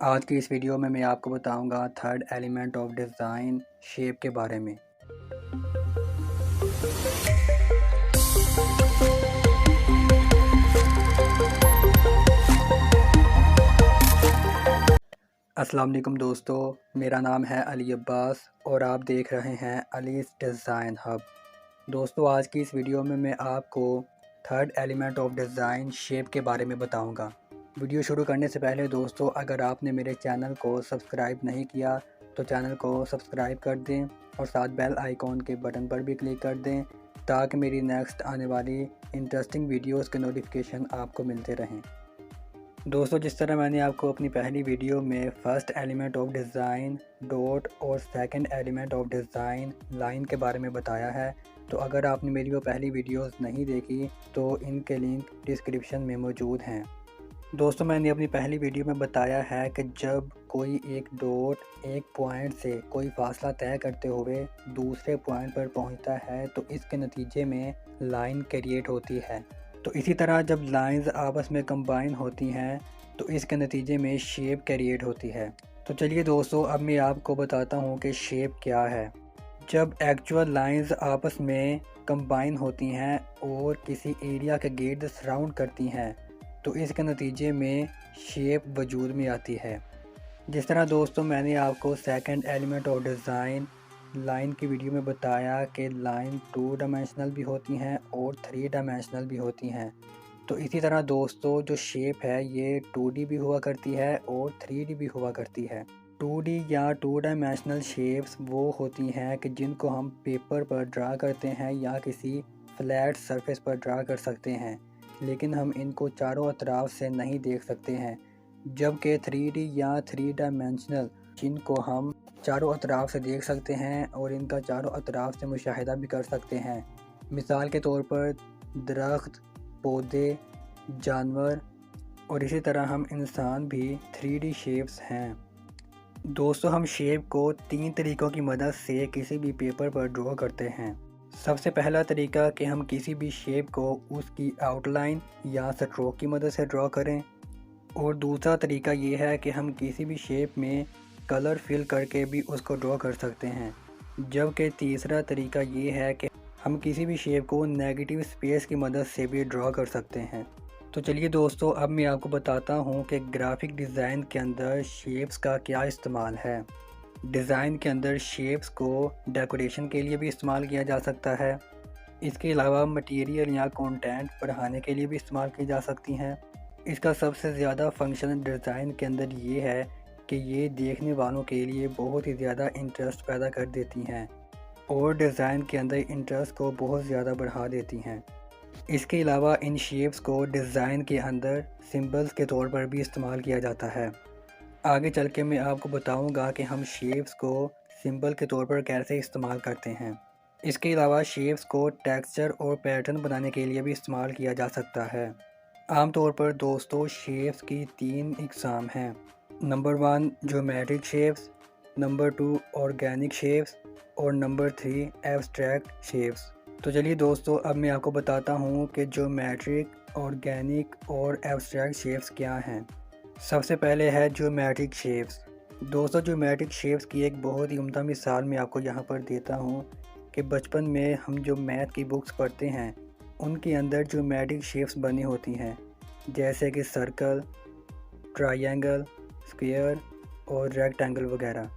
आज की इस वीडियो में मैं आपको बताऊंगा third element of design shape के बारे में। अस्सलाम वालेकुम दोस्तों, मेरा नाम है अली अब्बास और आप देख रहे हैं अलीज़ डिज़ाइन हब। दोस्तों, आज की इस वीडियो में मैं आपको third element of design shape के बारे में बताऊंगा। वीडियो शुरू करने से पहले दोस्तों, अगर आपने मेरे चैनल को सब्सक्राइब नहीं किया तो चैनल को सब्सक्राइब कर दें और साथ बेल आइकॉन के बटन पर भी क्लिक कर दें ताकि मेरी नेक्स्ट आने वाली इंटरेस्टिंग वीडियोस के नोटिफिकेशन आपको मिलते रहें। दोस्तों, जिस तरह मैंने आपको अपनी पहली वीडियो में first element of design dot और second element of design line के बारे में बताया है, तो अगर आपने मेरी वो पहली वीडियोस नहीं देखी तो इनके लिंक डिस्क्रिप्शन में मौजूद हैं। दोस्तों, मैंने अपनी पहली वीडियो में बताया है कि जब कोई एक डॉट एक पॉइंट से कोई फासला तय करते हुए दूसरे पॉइंट पर पहुंचता है तो इसके नतीजे में लाइन क्रिएट होती है। तो इसी तरह जब लाइंस आपस में कंबाइन होती हैं तो इसके नतीजे में शेप क्रिएट होती है। तो चलिए दोस्तों, अब मैं आपको बताता हूँ कि शेप क्या है। जब एक्चुअल लाइंस आपस में कंबाइन होती हैं और किसी एरिया के गिर्द सराउंड करती हैं तो इसके नतीजे में शेप वजूद में आती है। जिस तरह दोस्तों मैंने आपको second element of design line की वीडियो में बताया कि लाइन 2 डायमेंशनल भी होती हैं और 3 डायमेंशनल भी होती हैं, तो इसी तरह दोस्तों जो शेप है ये 2D भी हुआ करती है और 3D भी हुआ करती है। 2D या 2 डायमेंशनल शेप्स वो होती हैं कि जिनको हम पेपर पर ड्रा करते हैं या किसी फ्लैट सरफेस पर ड्रा कर सकते हैं, लेकिन हम इनको चारों अतराफ से नहीं देख सकते हैं। जबकि 3D या 3 डायमेंशनल जिनको हम चारों अतराफ से देख सकते हैं और इनका चारों अतराफ से मुशाहिदा भी कर सकते हैं। मिसाल के तौर पर दरख्त, पौधे, जानवर और इसी तरह हम इंसान भी 3D शेप्स हैं। दोस्तों, हम शेप को 3 तरीक़ों की मदद से किसी भी पेपर पर ड्रॉ करते हैं। सबसे पहला तरीका कि हम किसी भी शेप को उसकी आउटलाइन या स्ट्रोक की मदद से ड्रॉ करें, और दूसरा तरीका ये है कि हम किसी भी शेप में कलर फिल करके भी उसको ड्रॉ कर सकते हैं। जबकि तीसरा तरीका ये है कि हम किसी भी शेप को नेगेटिव स्पेस की मदद से भी ड्रॉ कर सकते हैं। तो चलिए दोस्तों, अब मैं आपको बताता हूँ कि ग्राफिक डिज़ाइन के अंदर शेप्स का क्या इस्तेमाल है। डिज़ाइन के अंदर शेप्स को डेकोरेशन के लिए भी इस्तेमाल किया जा सकता है। इसके अलावा मटेरियल या कंटेंट बढ़ाने के लिए भी इस्तेमाल की जा सकती हैं। इसका सबसे ज़्यादा फंक्शन डिज़ाइन के अंदर ये है कि ये देखने वालों के लिए बहुत ही ज़्यादा इंटरेस्ट पैदा कर देती हैं और डिज़ाइन के अंदर इंटरेस्ट को बहुत ज़्यादा बढ़ा देती हैं। इसके अलावा इन शेप्स को डिज़ाइन के अंदर सिंबल्स के तौर पर भी इस्तेमाल किया जाता है। आगे चल के मैं आपको बताऊंगा कि हम शेप्स को सिंबल के तौर पर कैसे इस्तेमाल करते हैं। इसके अलावा शेप्स को टेक्सचर और पैटर्न बनाने के लिए भी इस्तेमाल किया जा सकता है। आमतौर पर दोस्तों शेप्स की 3 इकसाम हैं। Number 1 geometric shapes, number 2 organic shapes और नंबर 3 एब्स्ट्रैक्ट शेप्स। तो चलिए दोस्तों, अब मैं आपको बताता हूँ कि ज्योमेट्रिक, ऑर्गेनिक और एब्स्ट्रैक्ट शेप्स क्या हैं। सबसे पहले है ज्योमेट्रिक शेप्स। दोस्तों, ज्योमेट्रिक शेप्स की एक बहुत ही उम्दा मिसाल मैं आपको यहाँ पर देता हूँ कि बचपन में हम जो मैथ की बुक्स पढ़ते हैं उनके अंदर ज्योमेट्रिक शेप्स बनी होती हैं, जैसे कि सर्कल, ट्रायंगल, स्क्वायर और रेक्टेंगल वगैरह।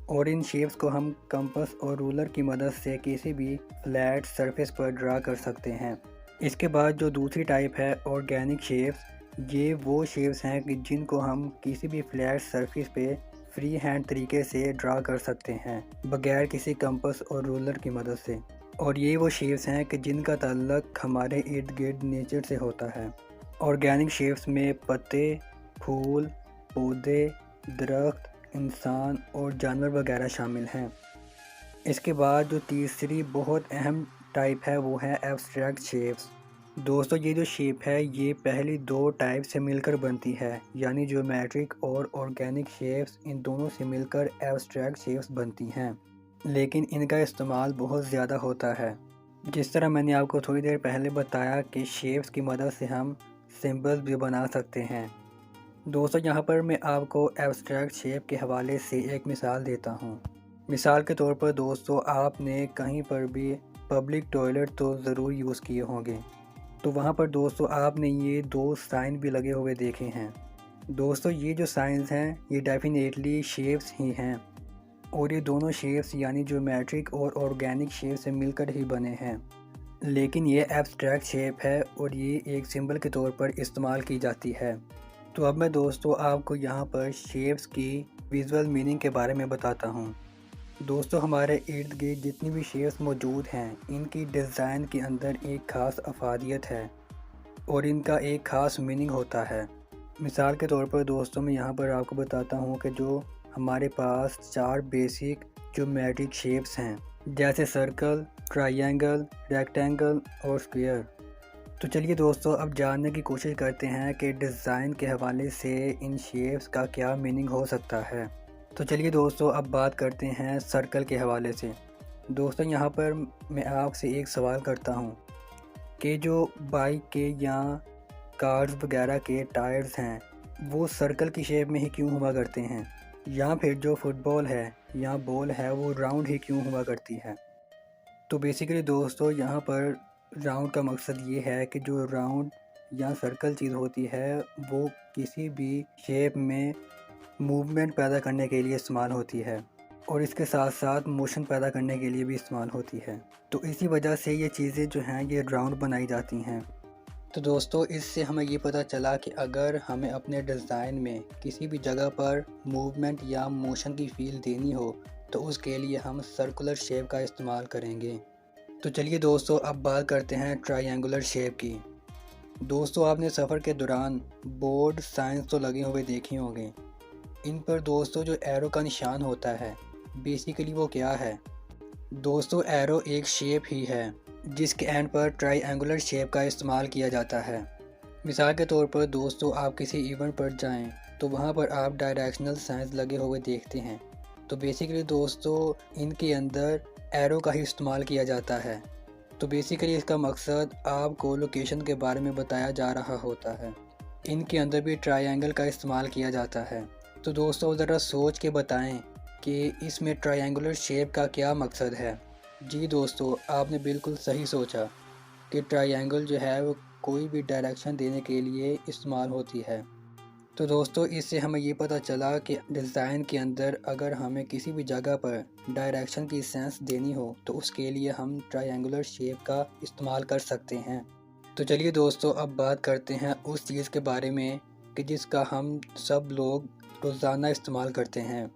और इन शेप्स को हम कंपास और रूलर की मदद से किसी भी फ्लैट सरफेस पर ड्रा कर सकते हैं। इसके बाद जो दूसरी टाइप है ऑर्गेनिक शेप्स, ये वो शेप्स हैं कि जिनको हम किसी भी फ्लैट सरफेस पे फ्री हैंड तरीके से ड्रा कर सकते हैं बगैर किसी कंपास और रूलर की मदद से। और ये वो शेप्स हैं कि जिनका ताल्लुक हमारे इर्द गिर्द नेचर से होता है। ऑर्गेनिक शेप्स में पत्ते, फूल, पौधे, दरख्त, इंसान और जानवर वगैरह शामिल हैं। इसके बाद जो तीसरी बहुत अहम टाइप है वो है एब्स्ट्रैक्ट शेप्स। दोस्तों, ये जो शेप है ये पहली 2 टाइप से मिलकर बनती है, यानी ज्योमेट्रिक और ऑर्गेनिक शेप्स इन दोनों से मिलकर एब्स्ट्रैक्ट शेप्स बनती हैं, लेकिन इनका इस्तेमाल बहुत ज़्यादा होता है। जिस तरह मैंने आपको थोड़ी देर पहले बताया कि शेप्स की मदद से हम सिंबल्स भी बना सकते हैं। दोस्तों यहाँ पर मैं आपको एब्स्ट्रैक्ट शेप के हवाले से एक मिसाल देता हूँ। मिसाल के तौर पर दोस्तों, आपने कहीं पर भी पब्लिक टॉयलेट तो ज़रूर यूज़ किए होंगे। तो वहाँ पर दोस्तों आपने ये दो साइन भी लगे हुए देखे हैं। दोस्तों ये जो साइंस हैं ये डेफिनेटली शेप्स ही हैं, और ये दोनों शेप्स यानी ज्योमेट्रिक और ऑर्गेनिक शेप से मिलकर ही बने हैं। लेकिन ये एब्स्ट्रैक्ट शेप है और ये एक सिंबल के तौर पर इस्तेमाल की जाती है। तो अब मैं दोस्तों आपको यहाँ पर शेप्स की विजुअल मीनिंग के बारे में बताता हूँ। दोस्तों हमारे इर्द गिर्द जितनी भी शेप्स मौजूद हैं, इनकी डिज़ाइन के अंदर एक ख़ास अफादियत है और इनका एक ख़ास मीनिंग होता है। मिसाल के तौर पर दोस्तों मैं यहाँ पर आपको बताता हूँ कि जो हमारे पास 4 बेसिक ज्योमेट्रिक शेप्स हैं, जैसे सर्कल, ट्रायंगल, रेक्टेंगल और स्क्वायर। तो चलिए दोस्तों अब जानने की कोशिश करते हैं कि डिज़ाइन के हवाले से इन शेप्स का क्या मीनिंग हो सकता है। तो चलिए दोस्तों अब बात करते हैं सर्कल के हवाले से। दोस्तों यहाँ पर मैं आपसे एक सवाल करता हूँ कि जो बाइक के या कार्स वगैरह के टायर्स हैं वो सर्कल की शेप में ही क्यों हुआ करते हैं, या फिर जो फुटबॉल है या बॉल है वो राउंड ही क्यों हुआ करती है। तो बेसिकली दोस्तों यहाँ पर राउंड का मकसद ये है कि जो राउंड या सर्कल चीज़ होती है वो किसी भी शेप में मूवमेंट पैदा करने के लिए इस्तेमाल होती है और इसके साथ साथ मोशन पैदा करने के लिए भी इस्तेमाल होती है। तो इसी वजह से ये चीज़ें जो हैं ये राउंड बनाई जाती हैं। तो दोस्तों इससे हमें ये पता चला कि अगर हमें अपने डिज़ाइन में किसी भी जगह पर मूवमेंट या मोशन की फील देनी हो तो उसके लिए हम सर्कुलर शेप का इस्तेमाल करेंगे। तो चलिए दोस्तों अब बात करते हैं ट्रायंगुलर शेप की। दोस्तों आपने सफ़र के दौरान बोर्ड साइंस तो लगे हुए देखे होंगे। इन पर दोस्तों जो एरो का निशान होता है बेसिकली वो क्या है। दोस्तों एरो एक शेप ही है जिसके एंड पर ट्रायंगुलर शेप का इस्तेमाल किया जाता है। मिसाल के तौर पर दोस्तों आप किसी इवेंट पर जाएं तो वहाँ पर आप डायरेक्शनल साइंस लगे हुए देखते हैं। तो बेसिकली दोस्तों इनके अंदर एरो का ही इस्तेमाल किया जाता है। तो बेसिकली इसका मकसद आपको लोकेशन के बारे में बताया जा रहा होता है। इनके अंदर भी ट्रायंगल का इस्तेमाल किया जाता है। तो दोस्तों ज़रा सोच के बताएं कि इसमें ट्रायंगुलर शेप का क्या मकसद है। जी दोस्तों आपने बिल्कुल सही सोचा कि ट्रायंगल जो है वो कोई भी डायरेक्शन देने के लिए इस्तेमाल होती है। तो दोस्तों इससे हमें ये पता चला कि डिज़ाइन के अंदर अगर हमें किसी भी जगह पर डायरेक्शन की सेंस देनी हो तो उसके लिए हम ट्रायंगुलर शेप का इस्तेमाल कर सकते हैं। तो चलिए दोस्तों अब बात करते हैं उस चीज़ के बारे में कि जिसका हम सब लोग रोज़ाना इस्तेमाल करते हैं।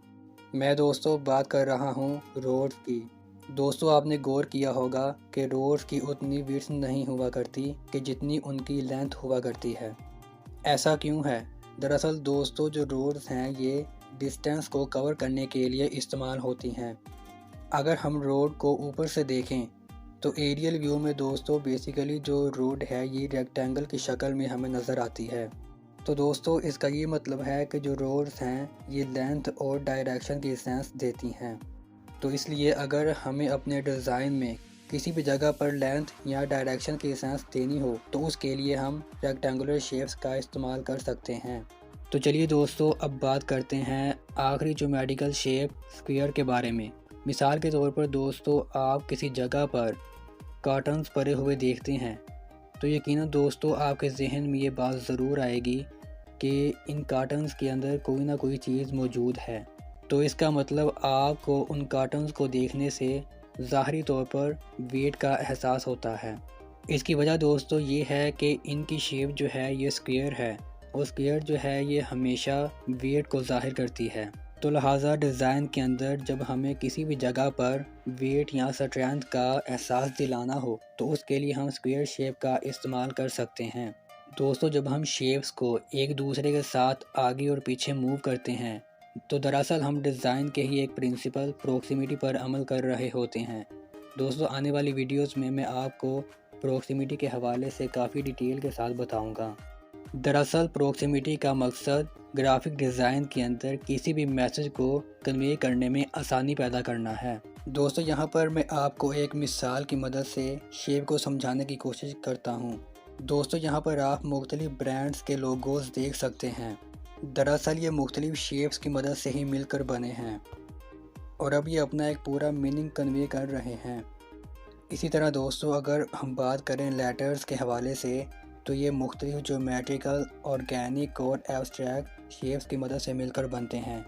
मैं दोस्तों बात कर रहा हूँ रोड्स की। दोस्तों आपने गौर किया होगा कि रोड्स की उतनी विड्थ नहीं हुआ करती कि जितनी उनकी लेंथ हुआ करती है। ऐसा क्यों है? दरअसल दोस्तों जो रोड्स हैं ये डिस्टेंस को कवर करने के लिए इस्तेमाल होती हैं। अगर हम रोड को ऊपर से देखें तो एरियल व्यू में दोस्तों बेसिकली जो रोड है ये रेक्टेंगल की शक्ल में हमें नज़र आती है। तो दोस्तों इसका ये मतलब है कि जो रोड्स हैं ये लेंथ और डायरेक्शन की सेंस देती हैं। तो इसलिए अगर हमें अपने डिज़ाइन में किसी भी जगह पर लेंथ या डायरेक्शन की सेंस देनी हो तो उसके लिए हम रेक्टेंगुलर शेप्स का इस्तेमाल कर सकते हैं। तो चलिए दोस्तों अब बात करते हैं आखिरी ज्योमेट्रिकल शेप स्क्वायर के बारे में। मिसाल के तौर पर दोस्तों आप किसी जगह पर कार्टन्स पड़े हुए देखते हैं तो यकीनन दोस्तों आपके जहन में ये बात ज़रूर आएगी कि इन कार्टन्स के अंदर कोई ना कोई चीज़ मौजूद है। तो इसका मतलब आपको उन कार्टन्स को देखने से ज़ाहरी तौर पर वेट का एहसास होता है। इसकी वजह दोस्तों ये है कि इनकी शेप जो है ये स्क्वायर है और स्क्वायर जो है ये हमेशा वेट को ज़ाहिर करती है। तो लिहाजा डिज़ाइन के अंदर जब हमें किसी भी जगह पर वेट या स्ट्रेंथ का एहसास दिलाना हो तो उसके लिए हम स्क्वायर शेप का इस्तेमाल कर सकते हैं। दोस्तों जब हम शेप्स को एक दूसरे के साथ आगे और पीछे मूव करते हैं तो दरअसल हम डिज़ाइन के ही एक प्रिंसिपल प्रॉक्सिमिटी पर अमल कर रहे होते हैं। दोस्तों आने वाली वीडियोस में मैं आपको प्रॉक्सिमिटी के हवाले से काफ़ी डिटेल के साथ बताऊंगा। दरअसल प्रॉक्सिमिटी का मकसद ग्राफिक डिज़ाइन के अंदर किसी भी मैसेज को कन्वे करने में आसानी पैदा करना है। दोस्तों यहाँ पर मैं आपको एक मिसाल की मदद से शेप को समझाने की कोशिश करता हूँ। दोस्तों यहाँ पर आप मुख्तलिफ ब्रांड्स के लोगोज़ देख सकते हैं। दरअसल ये मुख्तलिफ शेप्स की मदद से ही मिलकर बने हैं और अब ये अपना एक पूरा मीनिंग कन्वे कर रहे हैं। इसी तरह दोस्तों, अगर हम बात करें लेटर्स के हवाले से, तो ये मुख्तलिफ ज्योमेट्रिकल, ऑर्गेनिक और एब्स्ट्रैक्ट शेप्स की मदद से मिलकर बनते हैं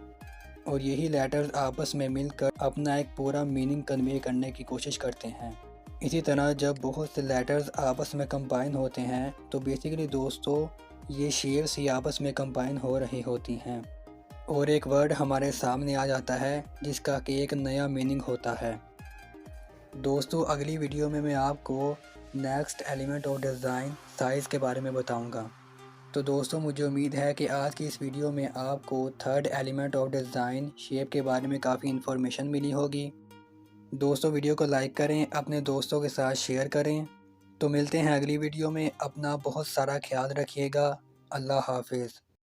और यही लेटर्स आपस में मिलकर अपना एक पूरा मीनिंग कन्वे करने की कोशिश करते हैं। इसी तरह जब बहुत से लेटर्स आपस में कंबाइन होते हैं तो बेसिकली दोस्तों ये शेप्स ही आपस में कंबाइन हो रही होती हैं और एक वर्ड हमारे सामने आ जाता है जिसका कि एक नया मीनिंग होता है। दोस्तों अगली वीडियो में मैं आपको next element of design size के बारे में बताऊंगा। तो दोस्तों मुझे उम्मीद है कि आज की इस वीडियो में आपको third element of design shape के बारे में काफ़ी इन्फॉर्मेशन मिली होगी। दोस्तों वीडियो को लाइक करें, अपने दोस्तों के साथ शेयर करें। तो मिलते हैं अगली वीडियो में। अपना बहुत सारा ख्याल रखिएगा। अल्लाह हाफिज़।